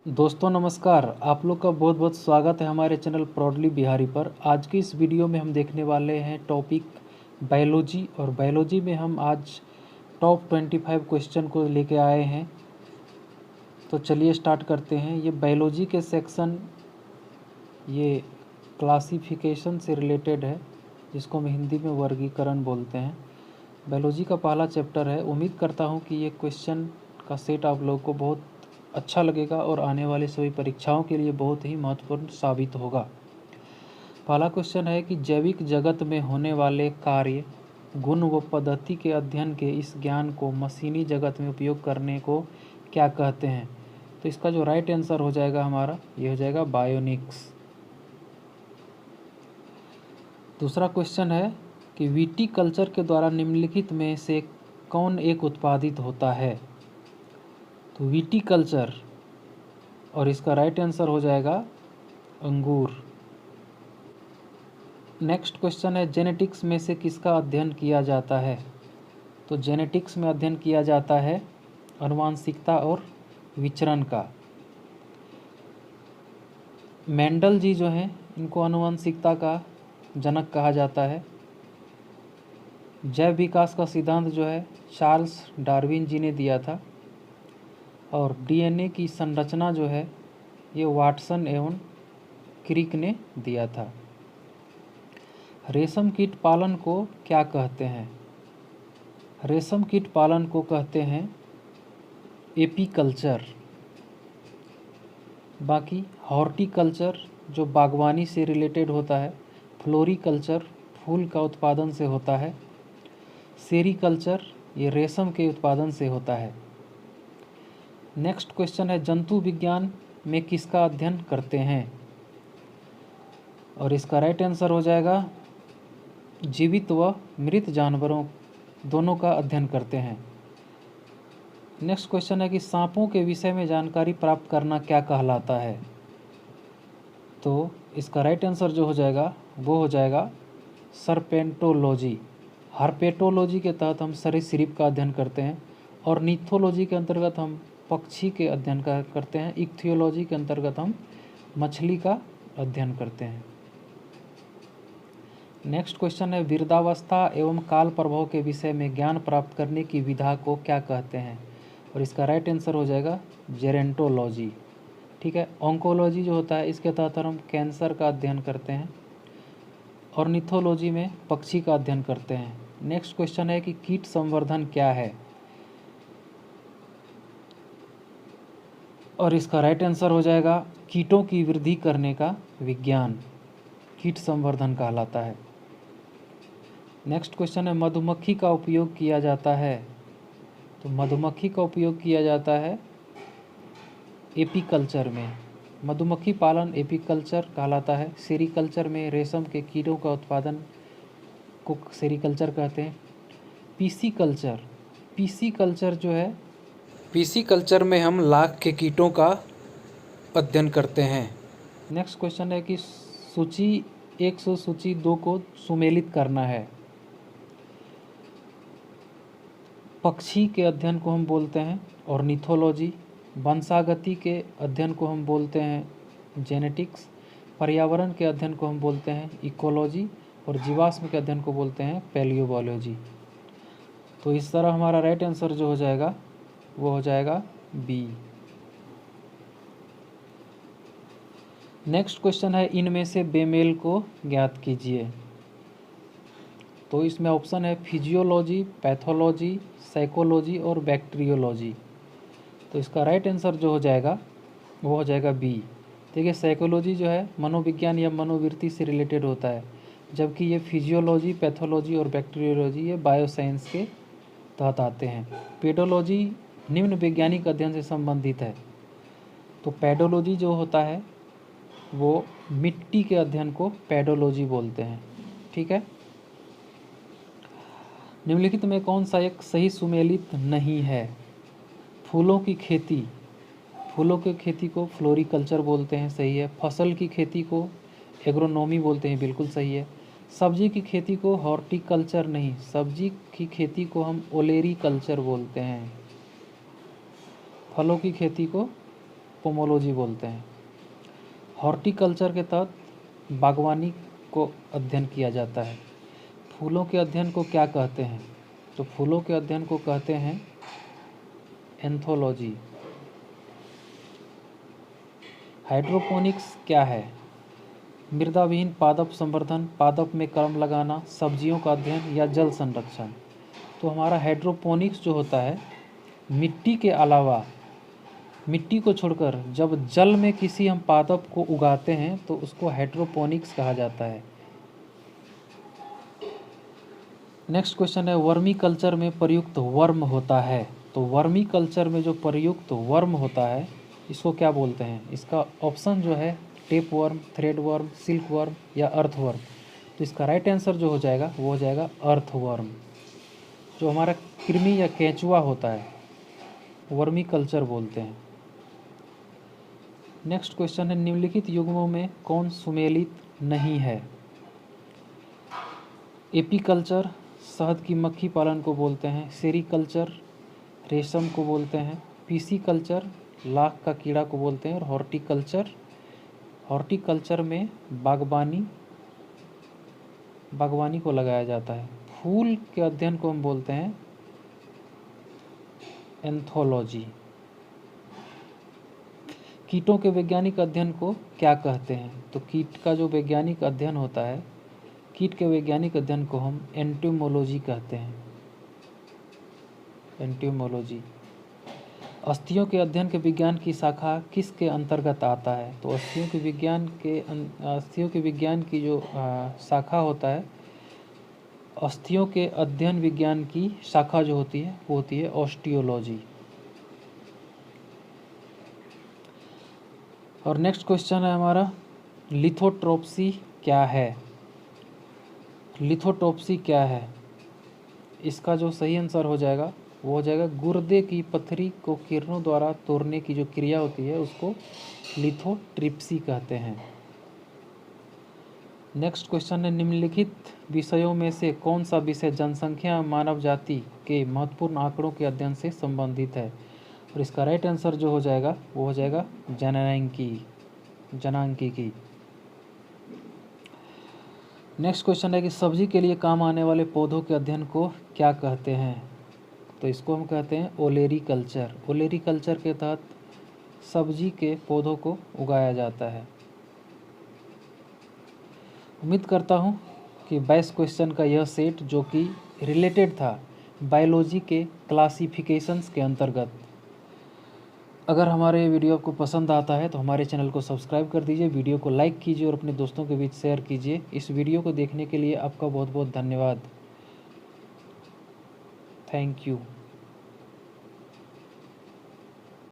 दोस्तों नमस्कार। आप लोग का बहुत बहुत स्वागत है हमारे चैनल प्राउडली बिहारी पर। आज की इस वीडियो में हम देखने वाले हैं टॉपिक बायोलॉजी, और बायोलॉजी में हम आज टॉप 25 क्वेश्चन को लेके आए हैं। तो चलिए स्टार्ट करते हैं। ये बायोलॉजी के सेक्शन ये क्लासिफिकेशन से रिलेटेड है, जिसको हम हिंदी में वर्गीकरण बोलते हैं। बायोलॉजी का पहला चैप्टर है। उम्मीद करता हूँ कि ये क्वेश्चन का सेट आप लोग को बहुत अच्छा लगेगा और आने वाली सभी परीक्षाओं के लिए बहुत ही महत्वपूर्ण साबित होगा। पहला क्वेश्चन है कि जैविक जगत में होने वाले कार्य, गुण व पद्धति के अध्ययन के इस ज्ञान को मशीनी जगत में उपयोग करने को क्या कहते हैं। तो इसका जो राइट आंसर हो जाएगा हमारा, ये हो जाएगा बायोनिक्स। दूसरा क्वेश्चन है कि विटीकल्चर के द्वारा निम्नलिखित में से कौन एक उत्पादित होता है। तो विटीकल्चर, और इसका राइट आंसर हो जाएगा अंगूर। नेक्स्ट क्वेश्चन है जेनेटिक्स में से किसका अध्ययन किया जाता है। तो जेनेटिक्स में अध्ययन किया जाता है आनुवांशिकता और विचरण का। मेंडल जी जो हैं, इनको आनुवांशिकता का जनक कहा जाता है। जैव विकास का सिद्धांत जो है चार्ल्स डार्विन जी ने दिया था। और डीएनए की संरचना जो है ये वाटसन एवं क्रिक ने दिया था। रेशम कीट पालन को क्या कहते हैं। रेशम कीट पालन को कहते हैं एपीकल्चर। बाकी हॉर्टिकल्चर जो बागवानी से रिलेटेड होता है, फ्लोरिकल्चर फूल का उत्पादन से होता है, सेरीकल्चर ये रेशम के उत्पादन से होता है। नेक्स्ट क्वेश्चन है जंतु विज्ञान में किसका अध्ययन करते हैं। और इसका राइट आंसर हो जाएगा जीवित व मृत जानवरों दोनों का अध्ययन करते हैं। नेक्स्ट क्वेश्चन है कि सांपों के विषय में जानकारी प्राप्त करना क्या कहलाता है। तो इसका राइट आंसर जो हो जाएगा वो हो जाएगा सर्पेंटोलॉजी। हर्पेटोलॉजी के तहत हम सरीसृप का अध्ययन करते हैं, और नीथोलॉजी के अंतर्गत हम पक्षी के अध्ययन का करते हैं। इक्थियोलॉजी के अंतर्गत हम मछली का अध्ययन करते हैं। नेक्स्ट क्वेश्चन है वृद्धावस्था एवं काल प्रभाव के विषय में ज्ञान प्राप्त करने की विधा को क्या कहते हैं। और इसका राइट आंसर हो जाएगा जेरेंटोलॉजी। ठीक है। ऑन्कोलॉजी जो होता है इसके तहत हम कैंसर का अध्ययन करते हैं, और निथोलॉजी में पक्षी का अध्ययन करते हैं। नेक्स्ट क्वेश्चन है कि कीट संवर्धन क्या है। और इसका राइट आंसर हो जाएगा कीटों की वृद्धि करने का विज्ञान कीट संवर्धन कहलाता है। नेक्स्ट क्वेश्चन है मधुमक्खी का उपयोग किया जाता है। तो मधुमक्खी का उपयोग किया जाता है एपीकल्चर में। मधुमक्खी पालन एपीकल्चर कहलाता है। सेरीकल्चर में रेशम के कीड़ों का उत्पादन को सेरीकल्चर कहते हैं। पीसी कल्चर जो है, पीसी कल्चर में हम लाख के कीटों का अध्ययन करते हैं। नेक्स्ट क्वेश्चन है कि सूची 1 से सूची 2 को सुमेलित करना है। पक्षी के अध्ययन को हम बोलते हैं ऑर्निथोलॉजी, वंशागति के अध्ययन को हम बोलते हैं जेनेटिक्स, पर्यावरण के अध्ययन को हम बोलते हैं इकोलॉजी, और जीवाश्म के अध्ययन को बोलते हैं पैलियोबायोलॉजी। तो इस तरह हमारा राइट आंसर जो हो जाएगा वो हो जाएगा बी। नेक्स्ट क्वेश्चन है इनमें से बेमेल को ज्ञात कीजिए। तो इसमें ऑप्शन है फिजियोलॉजी, पैथोलॉजी, साइकोलॉजी और बैक्टीरियोलॉजी। तो इसका राइट आंसर जो हो जाएगा वो हो जाएगा बी। देखिए साइकोलॉजी जो है मनोविज्ञान या मनोवृत्ति से रिलेटेड होता है, जबकि ये फिजियोलॉजी, पैथोलॉजी और बैक्टीरियोलॉजी ये बायोसाइंस के तहत आते हैं। पेडोलॉजी निम्न वैज्ञानिक अध्ययन से संबंधित है। तो पेडोलॉजी जो होता है वो मिट्टी के अध्ययन को पेडोलॉजी बोलते हैं। ठीक है। निम्नलिखित में कौन सा एक सही सुमेलित नहीं है। फूलों की खेती, फूलों की खेती को फ्लोरिकल्चर बोलते हैं, सही है। फसल की खेती को एग्रोनॉमी बोलते हैं, बिल्कुल सही है। सब्जी की खेती को हॉर्टिकल्चर नहीं, सब्जी की खेती को हम ओलेरीकल्चर बोलते हैं। फलों की खेती को पोमोलॉजी बोलते हैं। हॉर्टिकल्चर के तहत बागवानी को अध्ययन किया जाता है। फूलों के अध्ययन को क्या कहते हैं? तो फूलों के अध्ययन को कहते हैं एंथोलॉजी। हाइड्रोपोनिक्स क्या है? मृदाविहीन पादप संवर्धन, पादप में कलम लगाना, सब्जियों का अध्ययन या जल संरक्षण। तो हमारा हाइड्रोपोनिक्स जो होता है, मिट्टी के अलावा, मिट्टी को छोड़कर जब जल में किसी हम पादप को उगाते हैं तो उसको हाइड्रोपोनिक्स कहा जाता है। नेक्स्ट क्वेश्चन है, वर्मी कल्चर में प्रयुक्त वर्म होता है। तो वर्मी कल्चर में जो प्रयुक्त वर्म होता है इसको क्या बोलते हैं? इसका ऑप्शन जो है tape worm, thread worm, silk worm या अर्थ वर्म। तो इसका राइट आंसर जो हो जाएगा वो हो जाएगा अर्थ वर्म। जो हमारा कृमि या केंचुआ होता है वर्मी कल्चर बोलते हैं। नेक्स्ट क्वेश्चन है, निम्नलिखित युग्मों में कौन सुमेलित नहीं है? एपीकल्चर शहद की मक्खी पालन को बोलते हैं, सेरीकल्चर रेशम को बोलते हैं, पीसीकल्चर लाख का कीड़ा को बोलते हैं, और हॉर्टिकल्चर में बागवानी को लगाया जाता है। फूल के अध्ययन को हम बोलते हैं एंथोलॉजी। कीटों के वैज्ञानिक अध्ययन को क्या कहते हैं? तो कीट का जो वैज्ञानिक अध्ययन होता है, कीट के वैज्ञानिक अध्ययन को हम एंटोमोलॉजी कहते हैं, एंटोमोलॉजी। अस्थियों के अध्ययन के विज्ञान की शाखा किसके अंतर्गत आता है? तो अस्थियों के विज्ञान की जो शाखा होता है, अस्थियों के अध्ययन विज्ञान की शाखा जो होती है वो होती है ऑस्टियोलॉजी। और नेक्स्ट क्वेश्चन है हमारा, लिथोट्रोप्सी क्या है? लिथोट्रोप्सी क्या है? इसका जो सही आंसर हो जाएगा वो हो जाएगा गुर्दे की पथरी को किरणों द्वारा तोड़ने की जो क्रिया होती है उसको लिथोट्रिप्सी कहते हैं। नेक्स्ट क्वेश्चन है, निम्नलिखित विषयों में से कौन सा विषय जनसंख्या मानव जाति के महत्वपूर्ण आंकड़ों के अध्ययन से संबंधित है? और इसका राइट आंसर जो हो जाएगा वो हो जाएगा जनांकीकी। नेक्स्ट क्वेश्चन है कि सब्जी के लिए काम आने वाले पौधों के अध्ययन को क्या कहते हैं? तो इसको हम कहते हैं ओलेरीकल्चर। ओलेरीकल्चर के तहत सब्जी के पौधों को उगाया जाता है। उम्मीद करता हूँ कि 22 क्वेश्चन का यह सेट जो कि रिलेटेड था बायोलॉजी के क्लासिफिकेशंस के अंतर्गत, अगर हमारे वीडियो आपको पसंद आता है तो हमारे चैनल को सब्सक्राइब कर दीजिए, वीडियो को लाइक कीजिए और अपने दोस्तों के बीच शेयर कीजिए। इस वीडियो को देखने के लिए आपका बहुत बहुत धन्यवाद। Thank you.